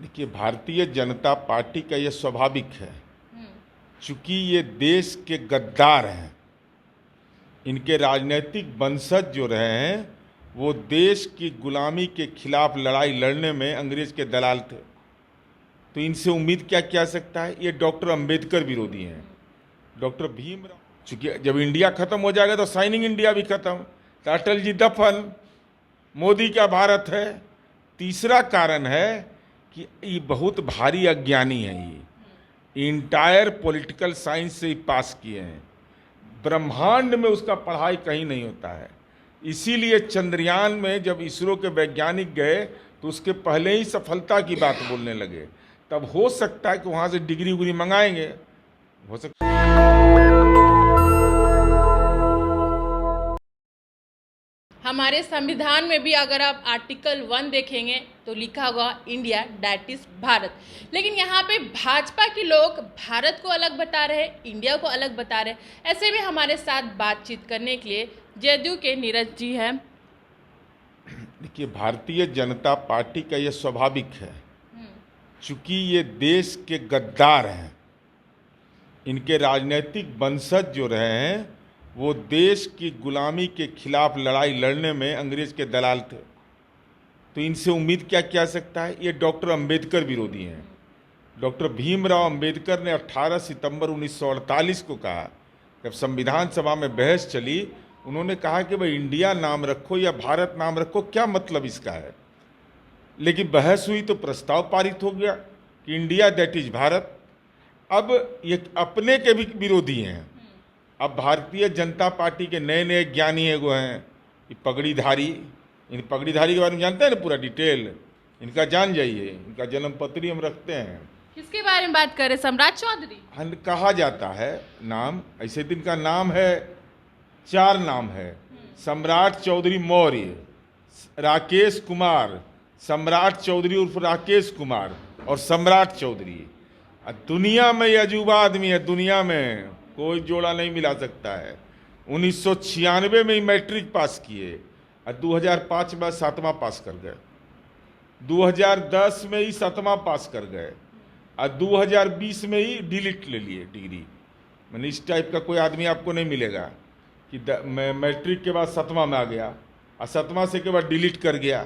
देखिए, भारतीय जनता पार्टी का ये स्वाभाविक है। चूंकि ये देश के गद्दार हैं, इनके राजनीतिक वंशज जो रहे हैं वो देश की गुलामी के खिलाफ लड़ाई लड़ने में अंग्रेज के दलाल थे। तो इनसे उम्मीद क्या किया सकता है। ये डॉक्टर अंबेडकर विरोधी हैं, डॉक्टर भीमराव। चूंकि जब इंडिया खत्म हो जाएगा तो साइनिंग इंडिया भी खत्म, तो अटल जी दफन, मोदी का भारत है। तीसरा कारण है कि ये बहुत भारी अज्ञानी है। ये इंटायर पॉलिटिकल साइंस से ही पास किए हैं, ब्रह्मांड में उसका पढ़ाई कहीं नहीं होता है। इसीलिए चंद्रयान में जब इसरो के वैज्ञानिक गए तो उसके पहले ही सफलता की बात बोलने लगे। तब हो सकता है कि वहाँ से डिग्री उग्री मंगाएंगे, हो सकता है। हमारे संविधान में भी अगर आप आर्टिकल 1 देखेंगे तो लिखा हुआ इंडिया दैट इज भारत। लेकिन यहाँ पे भाजपा के लोग भारत को अलग बता रहे, इंडिया को अलग बता रहे। ऐसे में हमारे साथ बातचीत करने के लिए जदयू के नीरज जी हैं। देखिए, भारतीय जनता पार्टी का ये स्वाभाविक है। चूंकि ये देश के गद्दार हैं, इनके राजनीतिक वंशज जो रहे हैं वो देश की गुलामी के खिलाफ लड़ाई लड़ने में अंग्रेज के दलाल थे। तो इनसे उम्मीद क्या किया सकता है। ये डॉक्टर अंबेडकर विरोधी हैं। डॉक्टर भीमराव अंबेडकर ने 18 सितंबर 1948 को कहा, जब संविधान सभा में बहस चली, उन्होंने कहा कि भाई इंडिया नाम रखो या भारत नाम रखो, क्या मतलब इसका है। लेकिन बहस हुई तो प्रस्ताव पारित हो गया कि इंडिया दैट इज भारत। अब ये अपने के भी विरोधी हैं। अब भारतीय जनता पार्टी के नए नए ज्ञानी एगो हैं, ये पगड़ीधारी। इन पगड़ीधारी के बारे में जानते हैं ना पूरा डिटेल, इनका जान जाइए। इनका जन्म पत्री हम रखते हैं। किसके बारे में बात करें? सम्राट चौधरी। हाँ, कहा जाता है नाम, ऐसे दिन का नाम है, 4 नाम है। सम्राट चौधरी मौर्य, राकेश कुमार, सम्राट चौधरी उर्फ राकेश कुमार और सम्राट चौधरी। दुनिया में ये अजूबा आदमी है, दुनिया में कोई जोड़ा नहीं मिला सकता है। 1996 में ही मैट्रिक पास किए और 2005 में 7वां पास कर गए, 2010 में ही 7वां पास कर गए और 2020 में ही डिलीट ले लिए डिग्री। मैंने इस टाइप का कोई आदमी आपको नहीं मिलेगा कि मैट्रिक के बाद 7वां में आ गया और 7वां से के बाद डिलीट कर गया।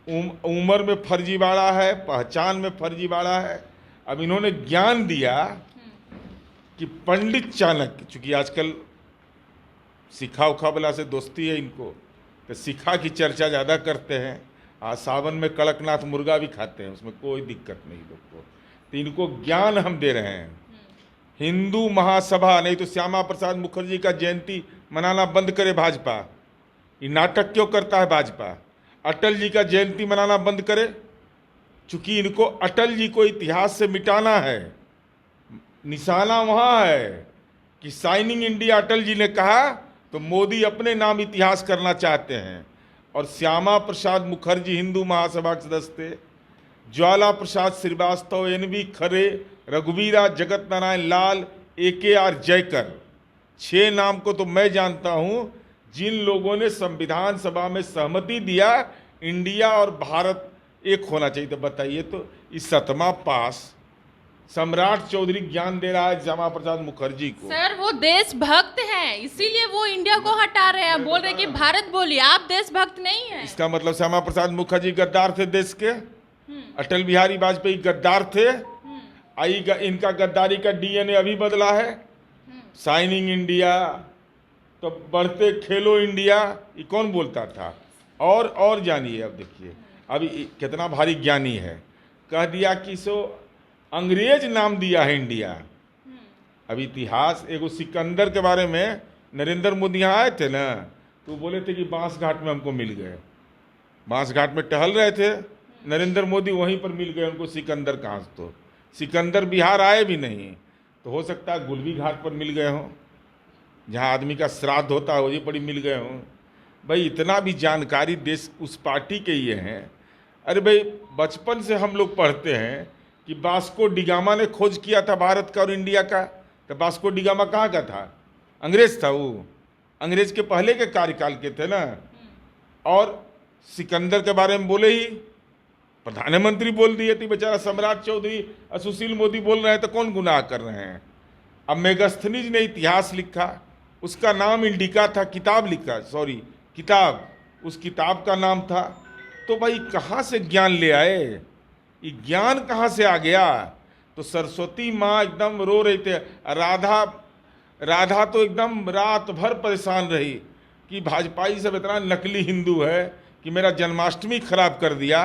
उम्र में फर्जीवाड़ा है, पहचान में फर्जीवाड़ा है। अब इन्होंने ज्ञान दिया कि पंडित चाणक्य, चूंकि आजकल सिखा उखा वाला से दोस्ती है इनको, तो सिखा की चर्चा ज़्यादा करते हैं। आज सावन में कड़कनाथ मुर्गा भी खाते हैं, उसमें कोई दिक्कत नहीं लोग को। तो इनको ज्ञान हम दे रहे हैं। हिंदू महासभा, नहीं तो श्यामा प्रसाद मुखर्जी का जयंती मनाना बंद करे भाजपा। ये नाटक क्यों करता है भाजपा। अटल जी का जयंती मनाना बंद करे, चूंकि इनको अटल जी को इतिहास से मिटाना है। निशाना वहाँ है कि साइनिंग इंडिया अटल जी ने कहा, तो मोदी अपने नाम इतिहास करना चाहते हैं। और श्यामा प्रसाद मुखर्जी हिंदू महासभा के सदस्य थे, ज्वाला प्रसाद श्रीवास्तव, NV खरे, रघुवीरा, जगत नारायण लाल, AKR जयकर, 6 नाम को तो मैं जानता हूँ जिन लोगों ने संविधान सभा में सहमति दिया इंडिया और भारत एक होना चाहिए। तो बताइए, तो इस 7वां पास सम्राट चौधरी ज्ञान दे रहा है श्यामा प्रसाद मुखर्जी को। सर, वो देशभक्त हैं, इसीलिए वो इंडिया को हटा रहे हैं। बोल रहे कि भारत बोलिए, आप देशभक्त नहीं हैं। इसका मतलब श्यामा प्रसाद मुखर्जी गद्दार थे देश के। अटल बिहारी वाजपेयी गद्दार थे। इनका गद्दारी का DNA अभी बदला है। साइनिंग इंडिया तो बढ़ते खेलो इंडिया, ये कौन बोलता था। और जानिए, अब देखिए अभी कितना भारी ज्ञानी है। कह दिया कि सो अंग्रेज नाम दिया है इंडिया। अब इतिहास, एगो सिकंदर के बारे में नरेंद्र मोदी यहाँ आए थे ना, तो बोले थे कि बांस घाट में हमको मिल गए। बांस घाट में टहल रहे थे नरेंद्र मोदी, वहीं पर मिल गए उनको सिकंदर। कहाँ से, तो सिकंदर बिहार आए भी नहीं, तो हो सकता है गुलबी घाट पर मिल गए हों, जहाँ आदमी का श्राद्ध होता है वहीं पर ही मिल गए हों। भाई इतना भी जानकारी देश उस पार्टी के ये हैं। अरे भाई, बचपन से हम लोग पढ़ते हैं कि वास्को डिगामा ने खोज किया था भारत का और इंडिया का। तो वास्को डिगामा कहाँ का था? अंग्रेज था। वो अंग्रेज के पहले के कार्यकाल के थे ना। और सिकंदर के बारे में बोले ही, प्रधानमंत्री बोल दिए थी, बेचारा सम्राट चौधरी और सुशील मोदी बोल रहे हैं, तो कौन गुनाह कर रहे हैं। अब मेगास्थनीज ने इतिहास लिखा, उसका नाम इंडिका था, किताब लिखा, सॉरी किताब, उस किताब का नाम था। तो भाई कहाँ से ज्ञान ले आए, ये ज्ञान कहाँ से आ गया। तो सरस्वती माँ एकदम रो रही थे, राधा तो एकदम रात भर परेशान रही कि भाजपाई सब इतना नकली हिंदू है कि मेरा जन्माष्टमी खराब कर दिया।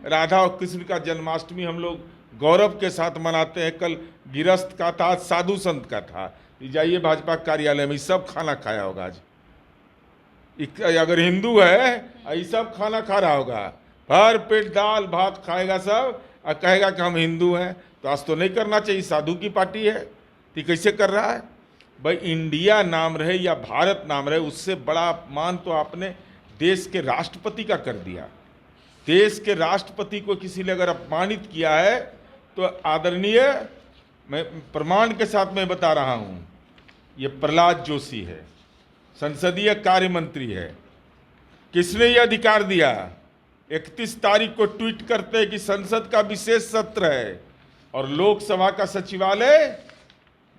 राधा और कृष्ण का जन्माष्टमी हम लोग गौरव के साथ मनाते हैं। कल गिरस्त का था, आज साधु संत का था। जाइए भाजपा कार्यालय में, सब खाना खाया होगा आज। अगर हिंदू है ये सब खाना खा रहा होगा, भर पेट दाल भात खाएगा सब और कहेगा कि हम हिंदू हैं। तो आज तो नहीं करना चाहिए, साधु की पार्टी है, तो कैसे कर रहा है भाई। इंडिया नाम रहे या भारत नाम रहे, उससे बड़ा अपमान तो आपने देश के राष्ट्रपति का कर दिया। देश के राष्ट्रपति को किसी ने अगर अपमानित किया है तो आदरणीय, मैं प्रमाण के साथ मैं बता रहा हूं, ये प्रहलाद जोशी है, संसदीय कार्य मंत्री है। किसने ये अधिकार दिया? 31 तारीख को ट्वीट करते हैं कि संसद का विशेष सत्र है और लोकसभा का सचिवालय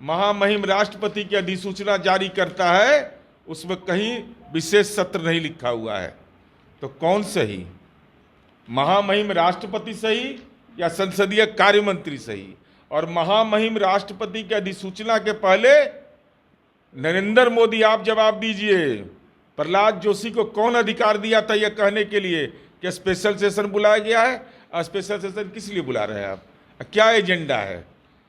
महामहिम राष्ट्रपति की अधिसूचना जारी करता है, उसमें कहीं विशेष सत्र नहीं लिखा हुआ है। तो कौन सही, महामहिम राष्ट्रपति सही या संसदीय कार्य मंत्री सही? और महामहिम राष्ट्रपति की अधिसूचना के पहले नरेंद्र मोदी आप जवाब दीजिए, प्रहलाद जोशी को कौन अधिकार दिया था यह कहने के लिए कि स्पेशल सेशन बुलाया गया है? स्पेशल सेशन किस लिए बुला रहे हैं आप, क्या एजेंडा है?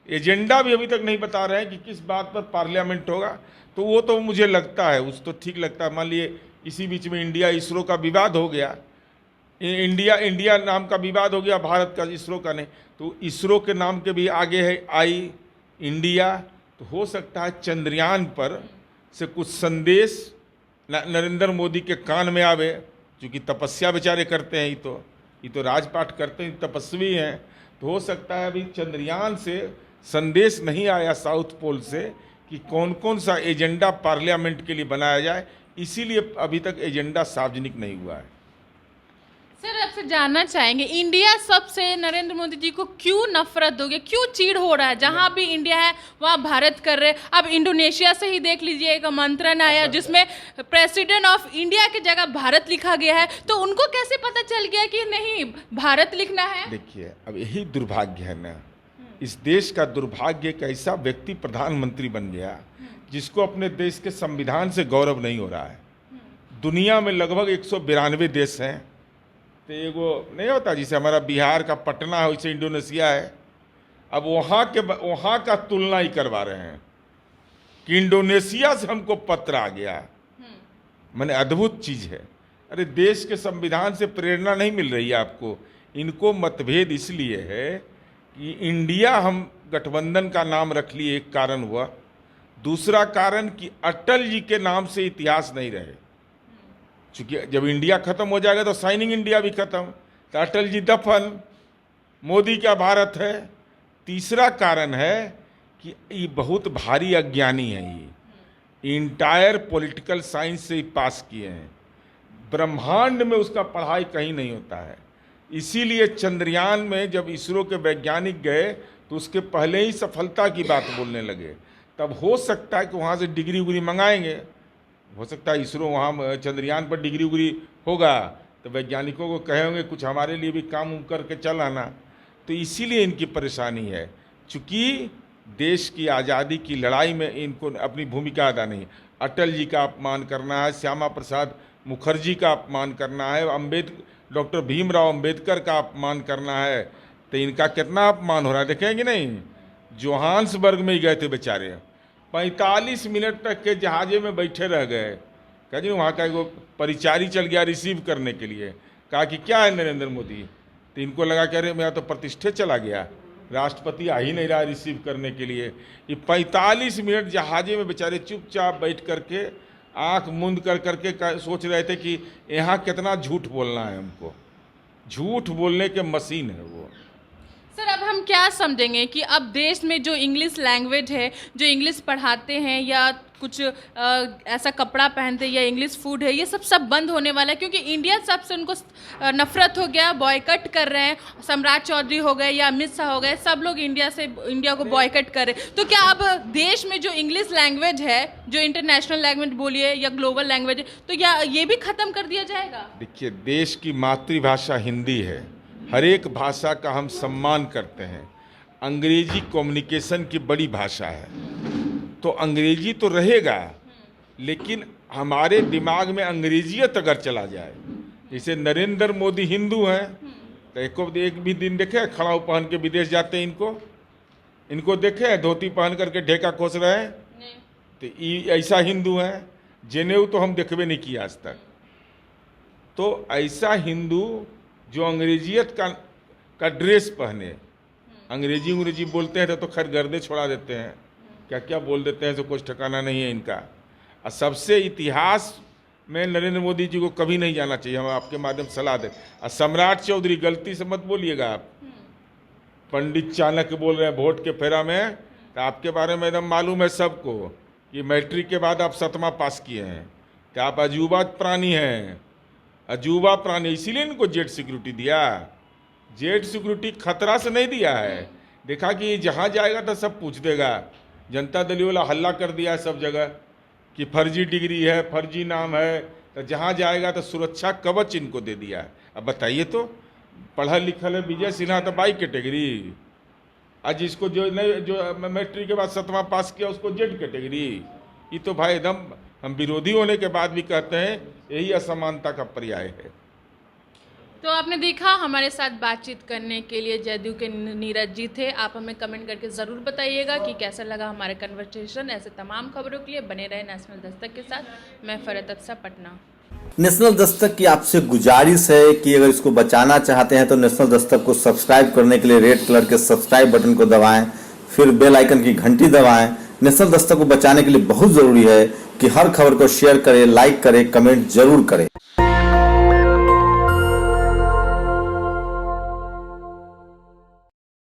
एजेंडा भी अभी तक नहीं बता रहे हैं कि किस बात पर पार्लियामेंट होगा। तो वो तो मुझे लगता है, उस तो ठीक लगता है। मान लिए इसी बीच में इंडिया इसरो का विवाद हो गया, इंडिया नाम का विवाद हो गया, भारत का इसरो का नहीं, तो इसरो के नाम के भी आगे है आई इंडिया। तो हो सकता है चंद्रयान पर से कुछ संदेश नरेंद्र मोदी के कान में आवे, क्योंकि तपस्या बेचारे करते हैं, ये तो राजपाट करते हैं, तपस्वी हैं। तो हो सकता है अभी चंद्रयान से संदेश नहीं आया साउथ पोल से कि कौन कौन सा एजेंडा पार्लियामेंट के लिए बनाया जाए, इसीलिए अभी तक एजेंडा सार्वजनिक नहीं हुआ है। सर आपसे जानना चाहेंगे, इंडिया सबसे नरेंद्र मोदी जी को क्यों नफरत हो गई, क्यों चीड़ हो रहा है? जहां भी इंडिया है वहां भारत कर रहे। अब इंडोनेशिया से ही देख लीजिए, एक आमंत्रण आया जिसमें प्रेसिडेंट ऑफ इंडिया की जगह भारत लिखा गया है, तो उनको कैसे पता चल गया कि नहीं भारत लिखना है? देखिए, अब यही दुर्भाग्य है ना, इस देश का दुर्भाग्य, एक ऐसा व्यक्ति प्रधानमंत्री बन गया जिसको अपने देश के संविधान से गौरव नहीं हो रहा है। दुनिया में लगभग 192 देश हैं, तो एगो नहीं होता जैसे हमारा बिहार का पटना है, वैसे इंडोनेशिया है। अब वहाँ का तुलना ही करवा रहे हैं कि इंडोनेशिया से हमको पत्र आ गया। मैंने अद्भुत चीज़ है। अरे देश के संविधान से प्रेरणा नहीं मिल रही है आपको। इनको मतभेद इसलिए है कि इंडिया हम गठबंधन का नाम रख लिए, एक कारण हुआ। दूसरा कारण कि अटल जी के नाम से इतिहास नहीं रहे, चूँकि जब इंडिया खत्म हो जाएगा तो साइनिंग इंडिया भी खत्म, तो अटल जी दफन, मोदी का भारत है। तीसरा कारण है कि ये बहुत भारी अज्ञानी है, ये इंटायर पॉलिटिकल साइंस से ही पास किए हैं, ब्रह्मांड में उसका पढ़ाई कहीं नहीं होता है। इसीलिए चंद्रयान में जब इसरो के वैज्ञानिक गए तो उसके पहले ही सफलता की बात बोलने लगे। तब हो सकता है कि वहाँ से डिग्री उग्री मंगाएंगे, हो सकता है इसरो वहाँ चंद्रयान पर डिग्री उग्री होगा तो वैज्ञानिकों को कहेंगे कुछ हमारे लिए भी काम उम करके चल आना। तो इसीलिए इनकी परेशानी है, चूँकि देश की आज़ादी की लड़ाई में इनको अपनी भूमिका अदा नहीं। अटल जी का अपमान करना है, श्यामा प्रसाद मुखर्जी का अपमान करना है, डॉक्टर भीमराव अंबेडकर का अपमान करना है, तो इनका कितना अपमान हो रहा है देखेंगे नहीं। जोहान्सबर्ग में ही गए थे बेचारे, 45 मिनट तक के जहाजे में बैठे रह गए। कहा जी वहाँ का एक परिचारी चल गया रिसीव करने के लिए, कहा कि क्या है नरेंद्र मोदी, तो इनको लगा कि अरे मेरा तो प्रतिष्ठे चला गया, राष्ट्रपति आ ही नहीं रहा रिसीव करने के लिए। ये 45 मिनट जहाजे में बेचारे चुपचाप बैठ करके आंख मूंद कर करके सोच रहे थे कि यहाँ कितना झूठ बोलना है हमको। झूठ बोलने के मशीन है वो। सर अब हम क्या समझेंगे कि अब देश में जो इंग्लिश लैंग्वेज है, जो इंग्लिश पढ़ाते हैं या कुछ ऐसा कपड़ा पहनते हैं या इंग्लिश फूड है, ये सब बंद होने वाला है, क्योंकि इंडिया सबसे उनको नफरत हो गया, बॉयकट कर रहे हैं। सम्राट चौधरी हो गए या अमित शाह हो गए, सब लोग इंडिया को बॉयकट कर रहे हैं। तो क्या अब देश में जो इंग्लिश लैंग्वेज है, जो इंटरनेशनल लैंग्वेज बोलिए या ग्लोबल लैंग्वेज है, तो या ये भी खत्म कर दिया जाएगा? देखिए, देश की मातृभाषा हिंदी है, हर एक भाषा का हम सम्मान करते हैं। अंग्रेजी कम्युनिकेशन की बड़ी भाषा है, तो अंग्रेजी तो रहेगा, लेकिन हमारे दिमाग में अंग्रेजियत अगर चला जाए, जैसे नरेंद्र मोदी हिंदू हैं, तो एक भी दिन देखे खड़ाऊ पहन के विदेश जाते हैं, इनको देखे धोती पहन करके ढेका खोस रहे हैं, तो ऐसा हिंदू हैं। जनेऊ तो हम देखबे नहीं किया आज तक। तो ऐसा हिंदू जो अंग्रेजियत का ड्रेस पहने, अंग्रेजी बोलते हैं तो खैर गर्दे छोड़ा देते हैं, क्या क्या बोल देते हैं, तो कुछ ठिकाना नहीं है इनका। और सबसे इतिहास में नरेंद्र मोदी जी को कभी नहीं जाना चाहिए, हम आपके माध्यम से सलाह दें। और सम्राट चौधरी, गलती से मत बोलिएगा आप, पंडित चाणक्य बोल रहे हैं वोट के फेरा में, तो आपके बारे में एकदम मालूम है सबको कि मैट्रिक के बाद आप 7वां पास किए हैं, कि आप अजूबा प्राणी हैं, अजूबा प्राणी। इसीलिए इनको जेट सिक्योरिटी दिया। जेट सिक्योरिटी खतरा से नहीं दिया है, देखा कि जहाँ जाएगा तो सब पूछ देगा। जनता दल वाला हल्ला कर दिया है सब जगह कि फर्जी डिग्री है, फर्जी नाम है, तो जहाँ जाएगा तो सुरक्षा कवच इनको दे दिया है। अब बताइए, तो पढ़ा लिखल है विजय सिन्हा तो बाई कैटेगरी, आज इसको जो मैट्रिक के बाद 7वां पास किया उसको जेड कैटेगरी। ये तो भाई एकदम, हम विरोधी होने के बाद भी कहते हैं यही असमानता का पर्याय है। तो आपने देखा, हमारे साथ बातचीत करने के लिए जदयू के नीरज जी थे। आप हमें कमेंट करके ज़रूर बताइएगा कि कैसा लगा हमारा कन्वर्सेशन। ऐसे तमाम खबरों के लिए बने रहे नेशनल दस्तक के साथ। मैं फरहत अफसा, पटना। नेशनल दस्तक की आपसे गुजारिश है कि अगर इसको बचाना चाहते हैं तो नेशनल दस्तक को सब्सक्राइब करने के लिए रेड कलर के सब्सक्राइब बटन को दबाएं, फिर बेल आइकन की घंटी दबाएं। नेशनल दस्तक को बचाने के लिए बहुत जरूरी है कि हर खबर को शेयर करें, लाइक करें, कमेंट जरूर करें।